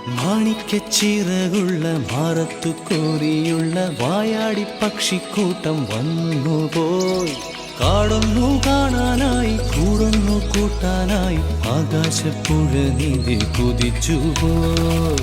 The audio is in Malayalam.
മാണിക്കച്ചിറകുള്ള മാറത്തു കോരിയുള്ള വായാടി പക്ഷിക്കൂട്ടം വന്നുപോയി. കാടൊന്നു കാണാനായി കൂടൊന്നു കൂട്ടാനായി ആകാശപ്പുഴ നീതി കുതിച്ചുപോയി.